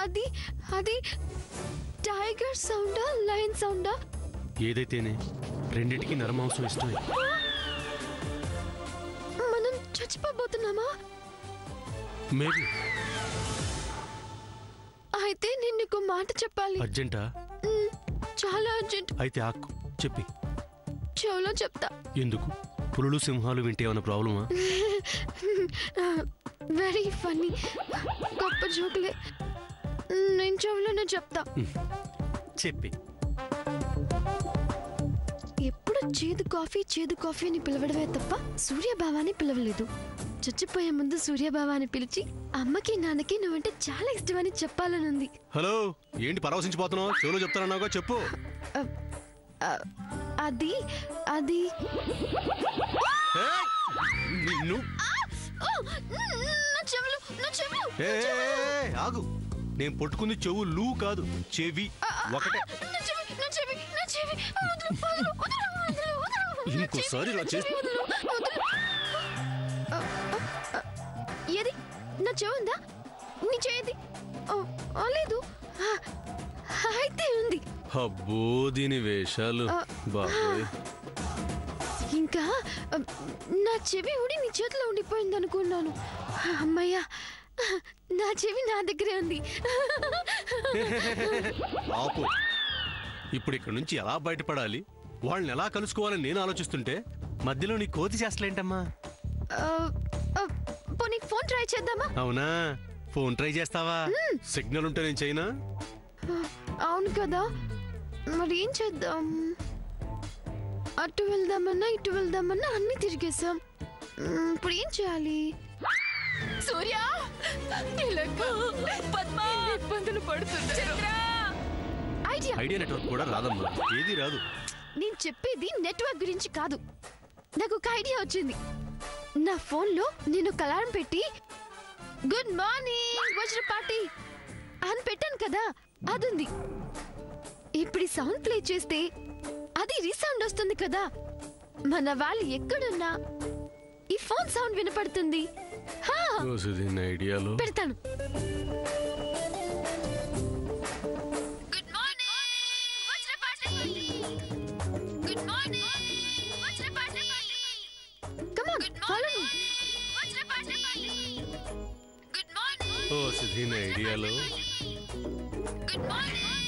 అది అది tiger సౌండా lion సౌండా? ఏదైతేనే రెండిటికి నరమాంసం ఇష్టమే. మనం చచ్చిపోబోతున్నామా? మేబీ. అయితే నేను నీకు మాట చెప్పాలి. అర్జెంటా? చాలా అర్జెంట్. అయితే ఆకు చెప్పి చెవులో చెప్తా. ఎందుకు? పులులు సింహాలు వింటే ఏమైనా ప్రాబ్లమా? వెరీ ఫన్నీ, గొప్ప జోకులే. నేను చెవులోనే చెప్తా. చెప్పి. ఎప్పుడు చేదు కాఫీ అని పిలవడమే తప్ప సూర్యబావాని పిలవలేదు. చచ్చిపోయే ముందు సూర్యబావాని పిలిచి అమ్మకి నాన్నకి నువ్వంటే చాలా ఇష్టమని చెప్పాలనుంది. హలో, ఏంటి పరవశించిపోతున్నావు? చెవులో చెప్తానన్నావుగా, చెప్పు. అది అది ఆగు. నేను పట్టుకుంది చెవులు కాదు, చెవి ఒకటే. ఇంకోసారి ఇలా చేసి ఏది నా చెవు ఉందా? నీ చేది లేదు. అయితే ఉంది. అబ్బో దీని వేషాలు బాబోయ్. ఇంకా నా చెవి ఊడి నీ చేతిలో ఉండిపోయింది అనుకున్నాను. అమ్మయ్యా, నా చెవి నా దగ్గరే ఉంది. ఆపు. ఇప్పుడు ఇక్కడ నుంచి ఎలా బయటపడాలి, వాళ్ళని ఎలా కలుసుకోవాలని నేను ఆలోచిస్తుంటే మధ్యలో నీ కోతి చేస్తలేంటమ్మా? పోనీ ఫోన్ ట్రై చేద్దామా? అవునా, ఫోన్ ట్రై చేస్తావా? సిగ్నల్ ఉంటే నేను చేయనా? అవును కదా, మరి ఏం చేద్దాం? అటు వెళ్దామన్నా ఇటు వెళ్దామన్నా అన్ని తిరిగేసాం. ఇప్పుడు ఏం చేయాలి? సూర్య, ఇబ్బందులు పడుతున్నా. ఐడియా నెట్వర్క్ కూడా రాదమ్మా. ఏది రాదు. నేను చెప్పేది నెట్వర్క్ గురించి కాదు. నాకు ఒక ఐడియా వచ్చింది. నా ఫోన్లో నేను అలారం పెట్టి గుడ్ మార్నింగ్ వజ్రపాటి అని పెట్టాను కదా, అదుంది. ఇప్పుడు ఈ సౌండ్ ప్లే చేస్తే అది రీసౌండ్ వస్తుంది కదా. మన వాళ్ళు ఎక్కడున్నా ఈ ఫోన్ సౌండ్ వినపడుతుంది. ఐడియాలో పెడతాను. ఐడియాలో గుడ్ మార్నింగ్.